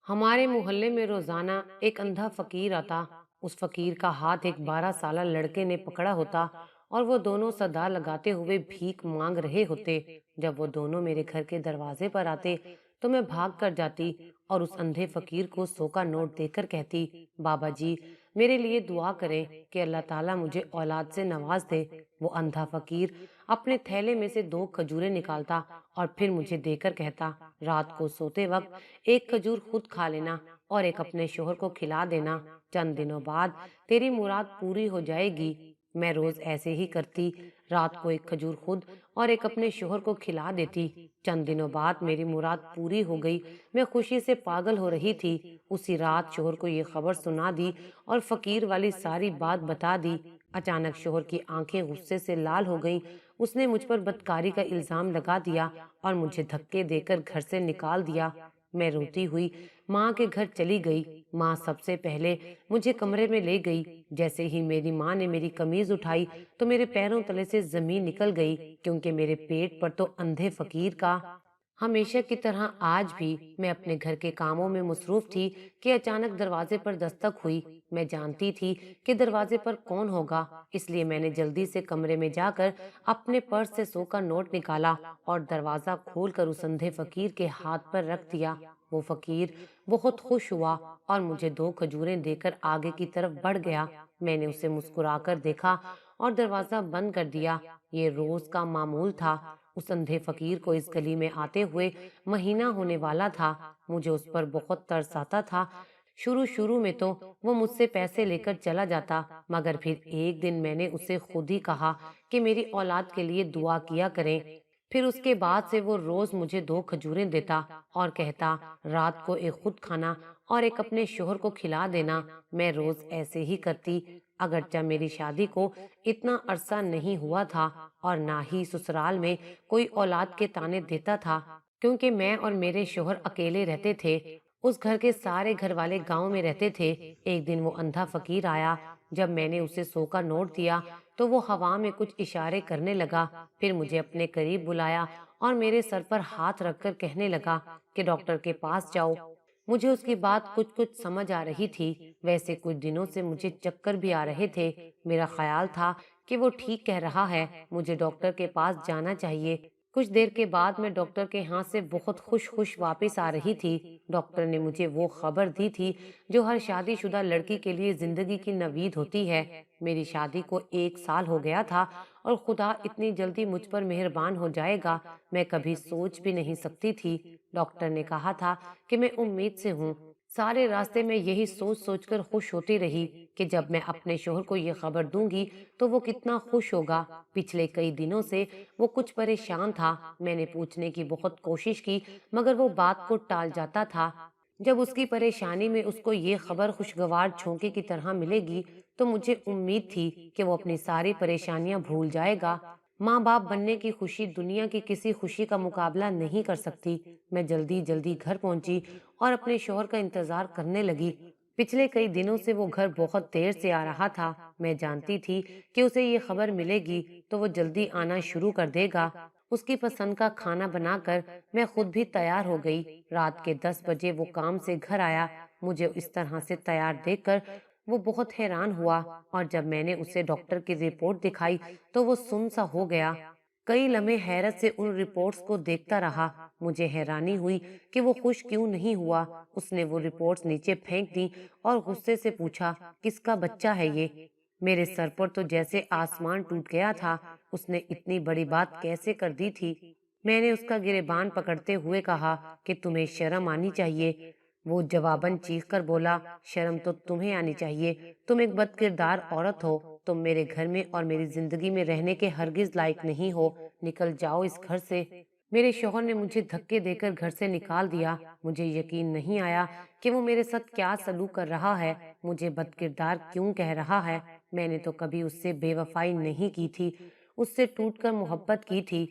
ہمارے محلے میں روزانہ ایک اندھا فقیر آتا۔ اس فقیر کا ہاتھ ایک 12 سالہ لڑکے نے پکڑا ہوتا اور وہ دونوں صدا لگاتے ہوئے بھیک مانگ رہے ہوتے۔ جب وہ دونوں میرے گھر کے دروازے پر آتے تو میں بھاگ کر جاتی اور اس اندھے فقیر کو 100 کا نوٹ دے کر کہتی، بابا جی میرے لیے دعا کریں کہ اللہ تعالیٰ مجھے اولاد سے نواز دے۔ وہ اندھا فقیر اپنے تھیلے میں سے 2 کھجوریں نکالتا اور پھر مجھے دے کر کہتا، رات کو سوتے وقت ایک کھجور خود کھا لینا اور ایک اپنے شوہر کو کھلا دینا، چند دنوں بعد تیری مراد پوری ہو جائے گی۔ میں روز ایسے ہی کرتی، رات کو ایک کھجور خود اور ایک اپنے شوہر کو کھلا دیتی۔ چند دنوں بعد میری مراد پوری ہو گئی، میں خوشی سے پاگل ہو رہی تھی۔ اسی رات شوہر کو یہ خبر سنا دی اور فقیر والی ساری بات بتا دی۔ اچانک شوہر کی آنکھیں غصے سے لال ہو گئیں۔ اس نے مجھ پر بدکاری کا الزام لگا دیا اور مجھے دھکے دے کر گھر سے نکال دیا۔ میں روتی ہوئی ماں کے گھر چلی گئی۔ ماں سب سے پہلے مجھے کمرے میں لے گئی۔ جیسے ہی میری ماں نے میری قمیض اٹھائی تو میرے پیروں تلے سے زمین نکل گئی، کیونکہ میرے پیٹ پر تو اندھے فقیر کا۔ ہمیشہ کی طرح آج بھی میں اپنے گھر کے کاموں میں مصروف تھی کہ اچانک دروازے پر دستک ہوئی۔ میں جانتی تھی کہ دروازے پر کون ہوگا، اس لیے میں نے جلدی سے کمرے میں جا کر اپنے پرس سے 100 کا نوٹ نکالا اور دروازہ کھول کر اس اندھے فقیر کے ہاتھ پر رکھ دیا۔ وہ فقیر بہت خوش ہوا اور مجھے 2 کھجوریں دے کر آگے کی طرف بڑھ گیا۔ میں نے اسے مسکرا کر دیکھا اور دروازہ بند کر دیا۔ یہ روز کا معمول تھا۔ اس اندھے فقیر کو اس گلی میں آتے ہوئے مہینہ ہونے والا تھا۔ مجھے اس پر بہت ترس آتا تھا۔ شروع میں تو وہ مجھ سے پیسے لے کر چلا جاتا، مگر پھر ایک دن میں نے اسے خود ہی کہا کہ میری اولاد کے لیے دعا کیا کریں۔ پھر اس کے بعد سے وہ روز مجھے 2 کھجوریں دیتا اور کہتا، رات کو ایک خود کھانا اور ایک اپنے شوہر کو کھلا دینا۔ میں روز ایسے ہی کرتی۔ اگرچہ میری شادی کو اتنا عرصہ نہیں ہوا تھا اور نہ ہی سسرال میں کوئی اولاد کے تانے دیتا تھا، کیونکہ میں اور میرے شوہر اکیلے رہتے تھے۔ اس گھر کے سارے گھر والے گاؤں میں رہتے تھے۔ ایک دن وہ اندھا فقیر آیا۔ جب میں نے اسے 100 کا نوٹ دیا تو وہ ہوا میں کچھ اشارے کرنے لگا، پھر مجھے اپنے قریب بلایا اور میرے سر پر ہاتھ رکھ کر کہنے لگا کہ ڈاکٹر کے پاس جاؤ۔ مجھے اس کی بات کچھ سمجھ آ رہی تھی۔ ویسے کچھ دنوں سے مجھے چکر بھی آ رہے تھے۔ میرا خیال تھا کہ وہ ٹھیک کہہ رہا ہے، مجھے ڈاکٹر کے پاس جانا چاہیے۔ کچھ دیر کے بعد میں ڈاکٹر کے ہاں سے بہت خوش واپس آ رہی تھی۔ ڈاکٹر نے مجھے وہ خبر دی تھی جو ہر شادی شدہ لڑکی کے لیے زندگی کی نوید ہوتی ہے۔ میری شادی کو 1 سال ہو گیا تھا اور خدا اتنی جلدی مجھ پر مہربان ہو جائے گا میں کبھی سوچ بھی نہیں سکتی تھی۔ ڈاکٹر نے کہا تھا کہ میں امید سے ہوں۔ سارے راستے میں یہی سوچ کر خوش ہوتی رہی کہ جب میں اپنے شوہر کو یہ خبر دوں گی تو وہ کتنا خوش ہوگا۔ پچھلے کئی دنوں سے وہ کچھ پریشان تھا۔ میں نے پوچھنے کی بہت کوشش کی مگر وہ بات کو ٹال جاتا تھا۔ جب اس کی پریشانی میں اس کو یہ خبر خوشگوار جھونکے کی طرح ملے گی تو مجھے امید تھی کہ وہ اپنی ساری پریشانیاں بھول جائے گا۔ ماں باپ بننے کی خوشی دنیا کی کسی خوشی کا مقابلہ نہیں کر سکتی۔ میں جلدی گھر پہنچی اور اپنے شوہر کا انتظار کرنے لگی۔ پچھلے کئی دنوں سے وہ گھر بہت دیر سے آ رہا تھا۔ میں جانتی تھی کہ اسے یہ خبر ملے گی تو وہ جلدی آنا شروع کر دے گا۔ اس کی پسند کا کھانا بنا کر میں خود بھی تیار ہو گئی۔ رات کے 10 بجے وہ کام سے گھر آیا۔ مجھے اس طرح سے تیار دیکھ کر وہ بہت حیران ہوا اور جب میں نے اسے ڈاکٹر کی رپورٹ دکھائی تو وہ سن سا ہو گیا۔ کئی لمحے حیرت سے ان رپورٹس کو دیکھتا رہا۔ مجھے حیرانی ہوئی کہ وہ خوش کیوں نہیں ہوا۔ اس نے وہ رپورٹس نیچے پھینک دی اور غصے سے پوچھا، کس کا بچہ ہے یہ؟ میرے سر پر تو جیسے آسمان ٹوٹ گیا تھا۔ اس نے اتنی بڑی بات کیسے کر دی تھی؟ میں نے اس کا گریبان پکڑتے ہوئے کہا کہ تمہیں شرم آنی چاہیے۔ وہ جواباً چیخ کر بولا، شرم تو تمہیں آنی چاہیے، تم ایک بد کردار عورت ہو، تم میرے گھر میں اور میری زندگی میں رہنے کے ہرگز لائق نہیں ہو، نکل جاؤ اس گھر سے۔ میرے شوہر نے مجھے دھکے دے کر گھر سے نکال دیا۔ مجھے یقین نہیں آیا کہ وہ میرے ساتھ کیا سلوک کر رہا ہے، مجھے بد کردار کیوں کہہ رہا ہے۔ میں نے تو کبھی اس سے بے وفائی نہیں کی تھی، اس سے ٹوٹ کر محبت کی تھی،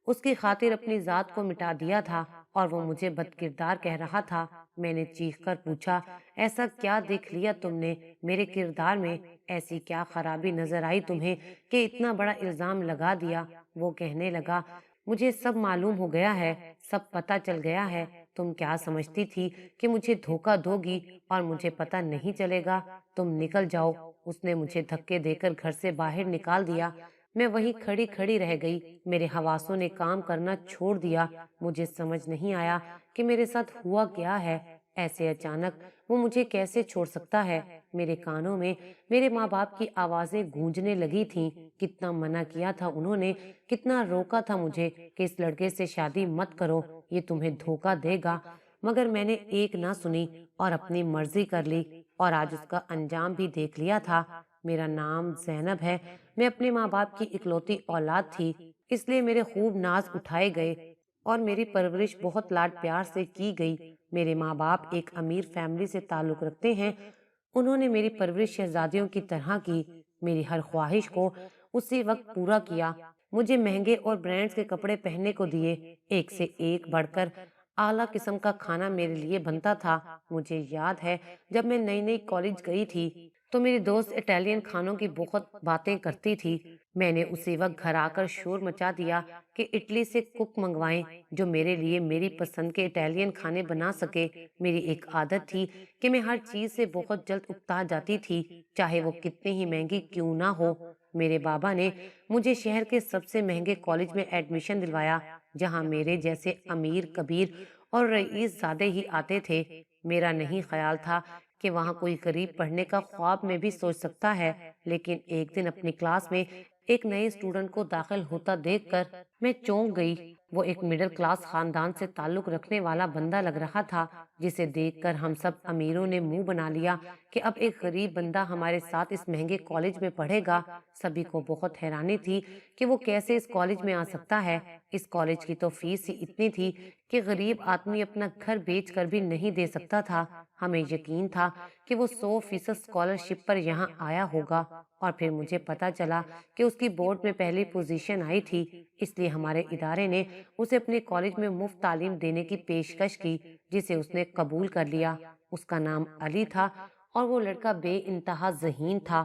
اس کی خاطر اپنی ذات کو مٹا دیا تھا اور وہ مجھے بد کردار کہہ رہا تھا۔ میں نے چیخ کر پوچھا، ایسا کیا دیکھ لیا تم نے میرے کردار میں، ایسی کیا خرابی نظر آئی تمہیں کہ اتنا بڑا الزام لگا دیا؟ وہ کہنے لگا، مجھے سب معلوم ہو گیا ہے، سب پتہ چل گیا ہے، تم کیا سمجھتی تھی کہ مجھے دھوکا دوگی اور مجھے پتہ نہیں چلے گا؟ تم نکل جاؤ۔ اس نے مجھے دھکے دے کر گھر سے باہر نکال دیا۔ میں وہیں کھڑی کھڑی رہ گئی۔ میرے حواسوں نے کام کرنا چھوڑ دیا۔ مجھے سمجھ نہیں آیا کہ میرے ساتھ ہوا کیا ہے۔ ایسے اچانک وہ مجھے کیسے چھوڑ سکتا ہے؟ میرے کانوں میں میرے ماں باپ کی آوازیں گونجنے لگی تھیں۔ کتنا منع کیا تھا انہوں نے، کتنا روکا تھا مجھے کہ اس لڑکے سے شادی مت کرو، یہ تمہیں دھوکا دے گا، مگر میں نے ایک نہ سنی اور اپنی مرضی کر لی، اور آج اس کا انجام بھی دیکھ لیا تھا۔ میرا نام زینب ہے۔ میں اپنے ماں باپ کی اکلوتی اولاد تھی، اس لیے میرے خوب ناز اٹھائے گئے اور میری پرورش بہت لاڈ پیار سے کی گئی۔ میرے ماں باپ ایک امیر فیملی سے تعلق رکھتے ہیں۔ انہوں نے میری پرورش شہزادیوں کی طرح کی، میری ہر خواہش کو اسی وقت پورا کیا، مجھے مہنگے اور برانڈز کے کپڑے پہننے کو دیے، ایک سے ایک بڑھ کر اعلیٰ قسم کا کھانا میرے لیے بنتا تھا۔ مجھے یاد ہے جب میں نئی نئی کالج گئی تھی تو میری دوست اٹالین کھانوں کی بہت باتیں کرتی تھی۔ میں نے اسی وقت گھر آ کر شور مچا دیا کہ اٹلی سے کک منگوائیں جو میرے لیے میری پسند کے اٹالین کھانے بنا سکے۔ میری ایک عادت تھی کہ میں ہر چیز سے بہت جلد اکتا جاتی تھی، چاہے وہ کتنی ہی مہنگی کیوں نہ ہو۔ میرے بابا نے مجھے شہر کے سب سے مہنگے کالج میں ایڈمیشن دلوایا، جہاں میرے جیسے امیر کبیر اور رئیس زادے ہی آتے تھے۔ میرا نہیں خیال تھا کہ وہاں کوئی غریب پڑھنے کا خواب میں بھی سوچ سکتا ہے، لیکن ایک دن اپنی کلاس میں ایک نئے اسٹوڈنٹ کو داخل ہوتا دیکھ کر میں چونک گئی۔ وہ ایک مڈل کلاس خاندان سے تعلق رکھنے والا بندہ لگ رہا تھا، جسے دیکھ کر ہم سب امیروں نے منہ بنا لیا کہ اب ایک غریب بندہ ہمارے ساتھ اس مہنگے کالج میں پڑھے گا۔ سبھی کو بہت حیرانی تھی کہ وہ کیسے اس کالج میں آ سکتا ہے۔ اس کالج کی تو فیس ہی اتنی تھی کہ غریب آدمی اپنا گھر بیچ کر بھی نہیں دے سکتا تھا۔ ہمیں یقین تھا کہ وہ 100% اسکالرشپ پر یہاں آیا ہوگا، اور پھر مجھے پتا چلا کہ اس کی بورڈ میں پہلی پوزیشن آئی تھی، اس لیے ہمارے ادارے نے اسے اپنے کالج میں مفت تعلیم دینے کی پیشکش کی، جسے اس نے قبول کر لیا۔ اس کا نام علی تھا اور وہ لڑکا بے انتہا ذہین تھا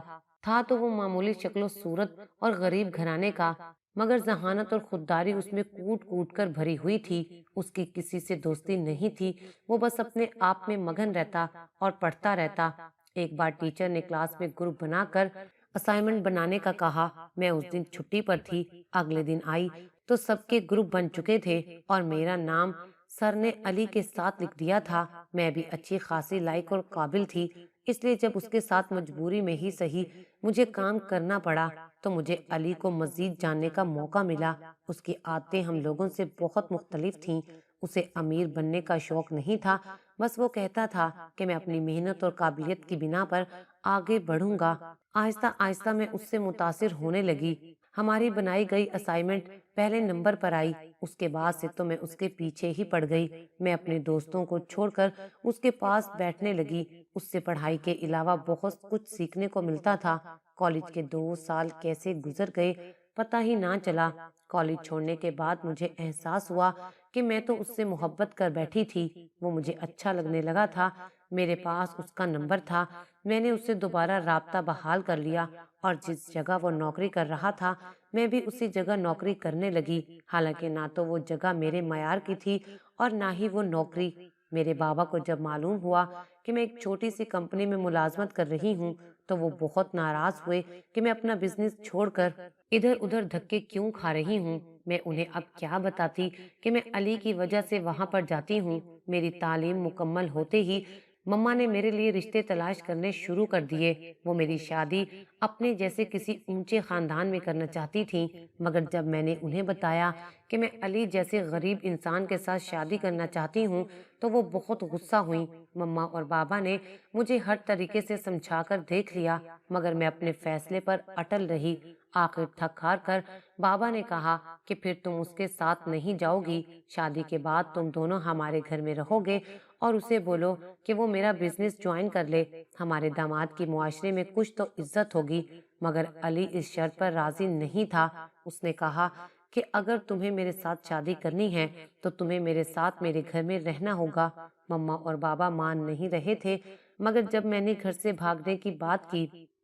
تو وہ معمولی شکل و صورت اور غریب گھرانے کا، مگر ذہانت اور خودداری اس میں کوٹ کوٹ کر بھری ہوئی تھی۔ اس کی کسی سے دوستی نہیں تھی، وہ بس اپنے آپ میں مگن رہتا اور پڑھتا رہتا۔ ایک بار ٹیچر نے کلاس میں گروپ بنا کر اسائنمنٹ بنانے کا کہا۔ میں اس دن چھٹی پر تھی۔ اگلے دن آئی تو سب کے گروپ بن چکے تھے اور میرا نام سر نے علی کے ساتھ لکھ دیا تھا۔ میں بھی اچھی خاصی لائق اور قابل تھی، اس لیے جب اس کے ساتھ مجبوری میں ہی صحیح مجھے کام کرنا پڑا تو مجھے علی کو مزید جاننے کا موقع ملا۔ اس کی عادتیں ہم لوگوں سے بہت مختلف تھیں۔ اسے امیر بننے کا شوق نہیں تھا، بس وہ کہتا تھا کہ میں اپنی محنت اور قابلیت کی بنا پر آگے بڑھوں گا۔ آہستہ آہستہ میں اس سے متاثر ہونے لگی۔ ہماری بنائی گئی اسائنمنٹ پہلے نمبر پر آئی۔ اس کے بعد سے تو میں اس کے پیچھے ہی پڑ گئی۔ میں اپنے دوستوں کو چھوڑ کر اس کے پاس بیٹھنے لگی۔ اس سے پڑھائی کے علاوہ بہت کچھ سیکھنے کو ملتا تھا۔ کالج کے 2 سال کیسے گزر گئے پتہ ہی نہ چلا۔ کالج چھوڑنے کے بعد مجھے احساس ہوا کہ میں تو اس سے محبت کر بیٹھی تھی۔ وہ مجھے اچھا لگنے لگا تھا۔ میرے پاس اس کا نمبر تھا۔ میں نے اس سے دوبارہ رابطہ بحال کر لیا اور جس جگہ وہ نوکری کر رہا تھا میں بھی اسی جگہ نوکری کرنے لگی، حالانکہ نہ تو وہ جگہ میرے معیار کی تھی اور نہ ہی وہ نوکری۔ میرے بابا کو جب معلوم ہوا کہ میں ایک چھوٹی سی کمپنی میں ملازمت کر رہی ہوں تو وہ بہت ناراض ہوئے کہ میں اپنا بزنس چھوڑ کر ادھر ادھر دھکے کیوں کھا رہی ہوں۔ میں انہیں اب کیا بتاتی کہ میں علی کی وجہ سے وہاں پر جاتی ہوں۔ میری تعلیم مکمل ہوتے ہی مما نے میرے لیے رشتے تلاش کرنے شروع کر دیے۔ وہ میری شادی اپنے جیسے کسی اونچے خاندان میں کرنا چاہتی تھیں، مگر جب میں نے انہیں بتایا کہ میں علی جیسے غریب انسان کے ساتھ شادی کرنا چاہتی ہوں تو وہ بہت غصہ ہوئیں۔ مما اور بابا نے مجھے ہر طریقے سے سمجھا کر دیکھ لیا، مگر میں اپنے فیصلے پر اٹل رہی۔ آخر تھک ہار کر بابا نے کہا کہ پھر تم اس کے ساتھ نہیں جاؤ گی، شادی کے بعد تم دونوں ہمارے گھر میں رہو گے، اور اسے بولو کہ وہ میرا بزنس جوائن کر لے، ہمارے داماد کی معاشرے میں کچھ تو عزت ہوگی۔ مگر علی اس شرط پر راضی نہیں تھا۔ اس نے کہا کہ اگر تمہیں میرے ساتھ شادی کرنی ہے تو تمہیں میرے ساتھ میرے گھر میں رہنا ہوگا۔ مما اور بابا مان نہیں رہے تھے، مگر جب میں نے گھر سے بھاگنے کی بات کی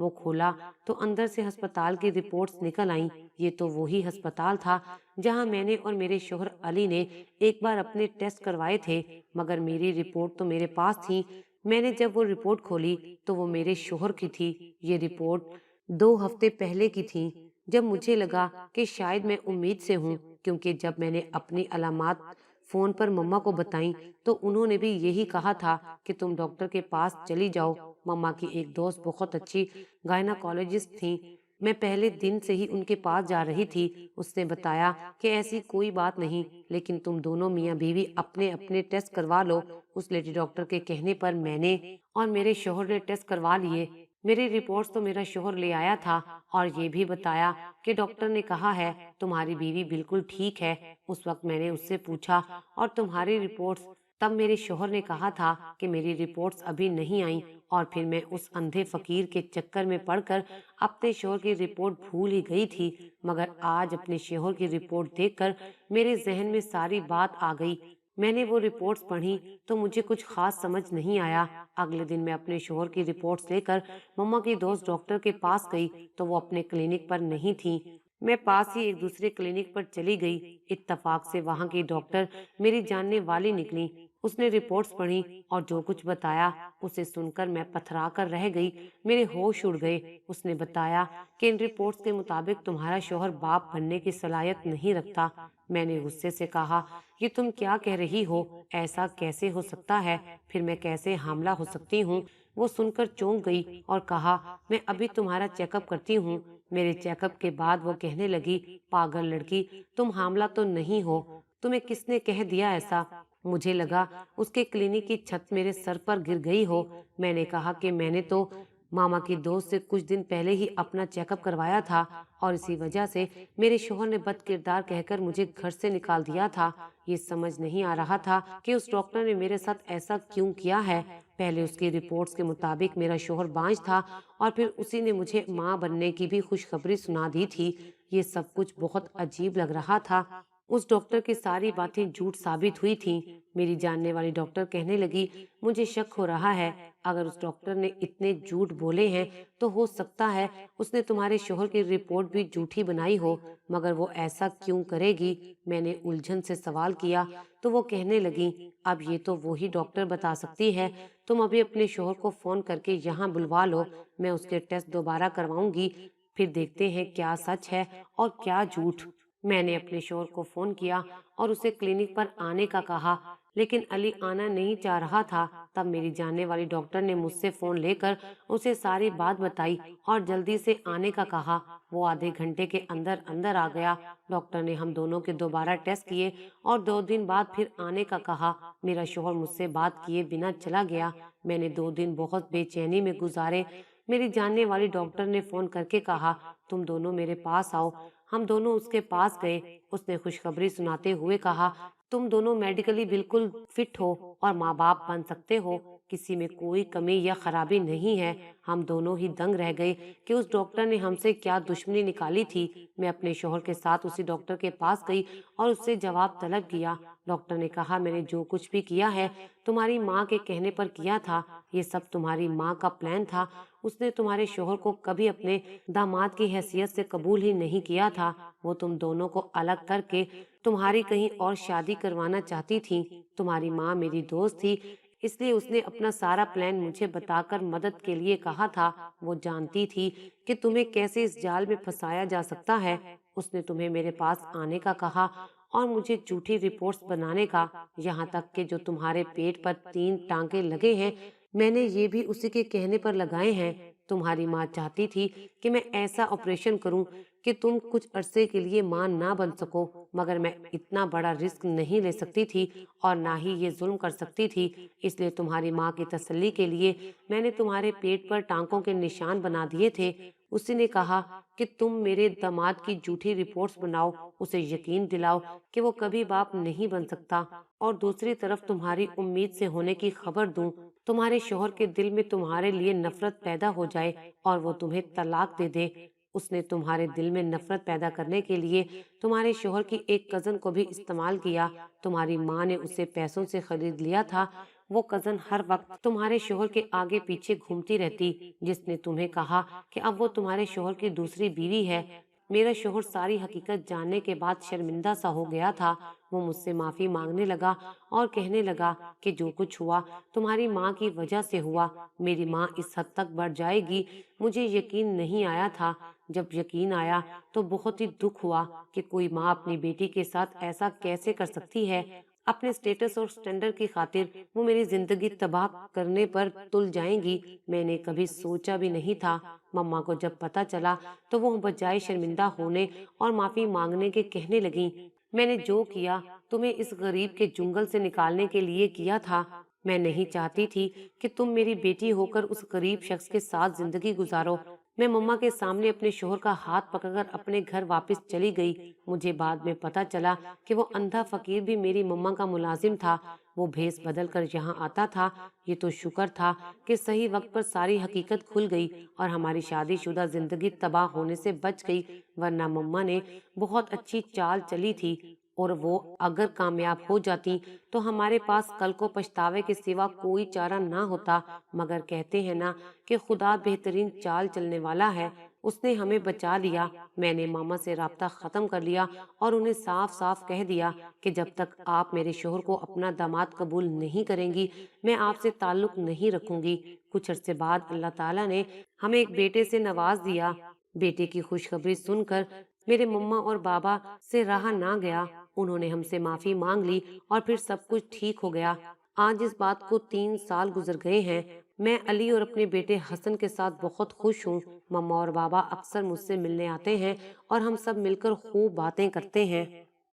وہ کھولا تو اندر سے ہسپتال کی رپورٹس نکل آئیں۔ یہ تو وہی ہسپتال تھا جہاں میں نے اور میرے شوہر علی نے ایک بار اپنے ٹیسٹ کروائے تھے، مگر میری رپورٹ تو میرے پاس تھی۔ میں نے جب وہ رپورٹ کھولی تو وہ میرے شوہر کی تھی۔ یہ رپورٹ 2 ہفتے پہلے کی تھی، جب مجھے لگا کہ شاید میں امید سے ہوں، کیونکہ جب میں نے اپنی علامات فون پر مما کو بتائیں تو انہوں نے بھی یہی کہا تھا کہ تم ڈاکٹر کے پاس چلی جاؤ۔ مما کی ایک دوست بہت اچھی گائناکالوجسٹ تھیں، میں پہلے دن سے ہی ان کے پاس جا رہی تھی۔ اس نے بتایا کہ ایسی کوئی بات نہیں، لیکن تم دونوں میاں بیوی اپنے اپنے ٹیسٹ کروا لو۔ اس لیڈی ڈاکٹر کے کہنے پر میں نے اور میرے شوہر نے ٹیسٹ کروا لیے۔ میری رپورٹس تو میرا شوہر لے آیا تھا اور یہ بھی بتایا کہ ڈاکٹر نے کہا ہے تمہاری بیوی بالکل ٹھیک ہے۔ اس وقت میں نے اس سے پوچھا اور تمہاری رپورٹس؟ تب میرے شوہر نے کہا تھا کہ میری رپورٹس ابھی نہیں آئیں، اور پھر میں اس اندھے فقیر کے چکر میں پڑ کر اپنے شوہر کی رپورٹ بھول ہی گئی تھی۔ مگر آج اپنے شوہر کی رپورٹ دیکھ کر میرے ذہن میں ساری بات آ گئی۔ میں نے وہ رپورٹس پڑھی تو مجھے کچھ خاص سمجھ نہیں آیا۔ اگلے دن میں اپنے شوہر کی رپورٹس لے کر مما کی دوست ڈاکٹر کے پاس گئی تو وہ اپنے کلینک پر نہیں تھی۔ میں پاس ہی ایک دوسرے کلینک پر چلی گئی۔ اتفاق سے وہاں کی ڈاکٹر میری جاننے والی نکلی۔ اس نے رپورٹس پڑھی اور جو کچھ بتایا اسے سن کر میں پتھرا کر رہ گئی، میرے ہوش اڑ گئے۔ اس نے بتایا کہ ان رپورٹس کے مطابق تمہارا شوہر باپ بننے کی صلاحیت نہیں رکھتا۔ میں نے غصے سے کہا، یہ تم کیا کہہ رہی ہو؟ ایسا کیسے ہو سکتا ہے؟ پھر میں کیسے حاملہ ہو سکتی ہوں؟ وہ سن کر چونک گئی اور کہا، میں ابھی تمہارا چیک اپ کرتی ہوں۔ میرے چیک اپ کے بعد وہ کہنے لگی، پاگل لڑکی، تم حاملہ تو نہیں ہو، تمہیں کس نے کہہ دیا ایسا؟ مجھے لگا اس کے کلینک کی چھت میرے سر پر گر گئی ہو۔ میں نے کہا کہ میں نے تو ماما کی دوست سے کچھ دن پہلے ہی اپنا چیک اپ کروایا تھا، اور اسی وجہ سے میرے شوہر نے بد کردار کہہ کر مجھے گھر سے نکال دیا تھا۔ یہ سمجھ نہیں آ رہا تھا کہ اس ڈاکٹر نے میرے ساتھ ایسا کیوں کیا ہے۔ پہلے اس کی رپورٹس کے مطابق میرا شوہر بانجھ تھا، اور پھر اسی نے مجھے ماں بننے کی بھی خوشخبری سنا دی تھی۔ یہ سب کچھ بہت عجیب لگ رہا تھا۔ اس ڈاکٹر کی ساری باتیں جھوٹ ثابت ہوئی تھیں۔ میری جاننے والی ڈاکٹر کہنے لگی، مجھے شک ہو رہا ہے، اگر اس ڈاکٹر نے اتنے جھوٹ بولے ہیں تو ہو سکتا ہے اس نے تمہارے شوہر کی رپورٹ بھی جھوٹی بنائی ہو، مگر وہ ایسا کیوں کرے گی؟ میں نے الجھن سے سوال کیا تو وہ کہنے لگی، اب یہ تو وہی ڈاکٹر بتا سکتی ہے، تم ابھی اپنے شوہر کو فون کر کے یہاں بلوا لو، میں اس کے ٹیسٹ دوبارہ کرواؤں گی، پھر دیکھتے ہیں کیا سچ ہے اور کیا جھوٹ۔ میں نے اپنے شوہر کو فون کیا اور اسے کلینک پر آنے کا کہا، لیکن علی آنا نہیں چاہ رہا تھا۔ تب میری جاننے والی ڈاکٹر نے مجھ سے فون لے کر اسے ساری بات بتائی اور جلدی سے آنے کا کہا۔ وہ آدھے گھنٹے کے اندر اندر آ گیا۔ ڈاکٹر نے ہم دونوں کے دوبارہ ٹیسٹ کیے اور 2 دن بعد پھر آنے کا کہا۔ میرا شوہر مجھ سے بات کیے بنا چلا گیا۔ میں نے 2 دن بہت بے چینی میں گزارے۔ میری جاننے والی ڈاکٹر نے فون کر کے کہا، تم دونوں میرے پاس آؤ۔ ہم دونوں اس کے پاس گئے۔ اس نے خوشخبری سناتے ہوئے کہا، تم دونوں میڈیکلی بالکل فٹ ہو اور ماں باپ بن سکتے ہو، کسی میں کوئی کمی یا خرابی نہیں ہے۔ ہم دونوں ہی دنگ رہ گئے کہ اس ڈاکٹر نے ہم سے کیا دشمنی نکالی تھی۔ میں اپنے شوہر کے ساتھ اسی ڈاکٹر کے پاس گئی اور اس سے جواب طلب کیا۔ ڈاکٹر نے کہا، میں نے جو کچھ بھی کیا ہے تمہاری ماں کے کہنے پر کیا تھا، یہ سب تمہاری ماں کا پلان تھا۔ اس نے تمہارے شوہر کو کبھی اپنے داماد کی حیثیت سے قبول ہی نہیں کیا تھا۔ وہ تم دونوں کو الگ کر کے تمہاری کہیں اور شادی کروانا چاہتی تھی۔ تمہاری ماں میری دوست تھی، اس لیے اس نے اپنا سارا پلان مجھے بتا کر مدد کے لیے کہا تھا۔ وہ جانتی تھی کہ تمہیں کیسے اس جال میں پھنسایا جا سکتا ہے۔ اس نے تمہیں میرے پاس آنے کا کہا اور مجھے جھوٹی رپورٹس بنانے کا، یہاں تک کہ جو تمہارے پیٹ پر 3 ٹانکے لگے ہیں میں نے یہ بھی اسی کے کہنے پر لگائے ہیں۔ تمہاری ماں چاہتی تھی کہ میں ایسا آپریشن کروں کہ تم کچھ عرصے کے لیے ماں نہ بن سکو، مگر میں اتنا بڑا رسک نہیں لے سکتی تھی اور نہ ہی یہ ظلم کر سکتی تھی۔ اس لیے تمہاری ماں کی تسلی کے لیے میں نے تمہارے پیٹ پر ٹانکوں کے نشان بنا دیے تھے۔ اسی نے کہا کہ تم میرے داماد کی جھوٹی رپورٹس بناؤ، اسے یقین دلاؤ کہ وہ کبھی باپ نہیں بن سکتا، اور دوسری طرف تمہاری امید سے ہونے کی خبر دوں۔ تمہارے شوہر کے دل میں تمہارے لیے نفرت پیدا ہو جائے اور وہ تمہیں طلاق دے دے۔ اس نے تمہارے دل میں نفرت پیدا کرنے کے لیے تمہارے شوہر کی ایک کزن کو بھی استعمال کیا۔ تمہاری ماں نے اسے پیسوں سے خرید لیا تھا۔ وہ کزن ہر وقت تمہارے شوہر کے آگے پیچھے گھومتی رہتی، جس نے تمہیں کہا کہ اب وہ تمہارے شوہر کی دوسری بیوی ہے۔ میرا شوہر ساری حقیقت جاننے کے بعد شرمندہ سا ہو گیا تھا۔ وہ مجھ سے معافی مانگنے لگا اور کہنے لگا کہ جو کچھ ہوا تمہاری ماں کی وجہ سے ہوا۔ میری ماں اس حد تک بڑھ جائے گی مجھے یقین نہیں آیا تھا۔ جب یقین آیا تو بہت ہی دکھ ہوا کہ کوئی ماں اپنی بیٹی کے ساتھ ایسا کیسے کر سکتی ہے۔ اپنے سٹیٹس اور سٹینڈرڈ کی خاطر وہ میری زندگی تباہ کرنے پر تل جائیں گی، میں نے کبھی سوچا بھی نہیں تھا۔ مما کو جب پتا چلا تو وہ بجائے شرمندہ ہونے اور معافی مانگنے کے کہنے لگیں، میں نے جو کیا تمہیں اس غریب کے جنگل سے نکالنے کے لیے کیا تھا۔ میں نہیں چاہتی تھی کہ تم میری بیٹی ہو کر اس غریب شخص کے ساتھ زندگی گزارو۔ میں مما کے سامنے اپنے شوہر کا ہاتھ پکڑ کر اپنے گھر واپس چلی گئی۔ مجھے بعد میں پتا چلا کہ وہ اندھا فقیر بھی میری مما کا ملازم تھا۔ وہ بھیس بدل کر یہاں آتا تھا۔ یہ تو شکر تھا کہ صحیح وقت پر ساری حقیقت کھل گئی اور ہماری شادی شدہ زندگی تباہ ہونے سے بچ گئی، ورنہ مما نے بہت اچھی چال چلی تھی اور وہ اگر کامیاب ہو جاتی تو ہمارے پاس کل کو پچھتاوے کے سوا کوئی چارہ نہ ہوتا۔ مگر کہتے ہیں نا کہ خدا بہترین چال چلنے والا ہے، اس نے ہمیں بچا لیا۔ میں نے ماما سے رابطہ ختم کر لیا اور انہیں صاف صاف کہہ دیا کہ جب تک آپ میرے شوہر کو اپنا داماد قبول نہیں کریں گی میں آپ سے تعلق نہیں رکھوں گی۔ کچھ عرصے بعد اللہ تعالیٰ نے ہمیں ایک بیٹے سے نواز دیا۔ بیٹے کی خوشخبری سن کر میرے مما اور بابا سے رہا نہ گیا۔ انہوں نے ہم سے معافی مانگ لی اور پھر سب کچھ ٹھیک ہو گیا۔ آج اس بات کو 3 سال گزر گئے ہیں۔ میں علی اور اپنے بیٹے حسن کے ساتھ بہت خوش ہوں۔ مما اور بابا اکثر مجھ سے ملنے آتے ہیں اور ہم سب مل کر خوب باتیں کرتے ہیں۔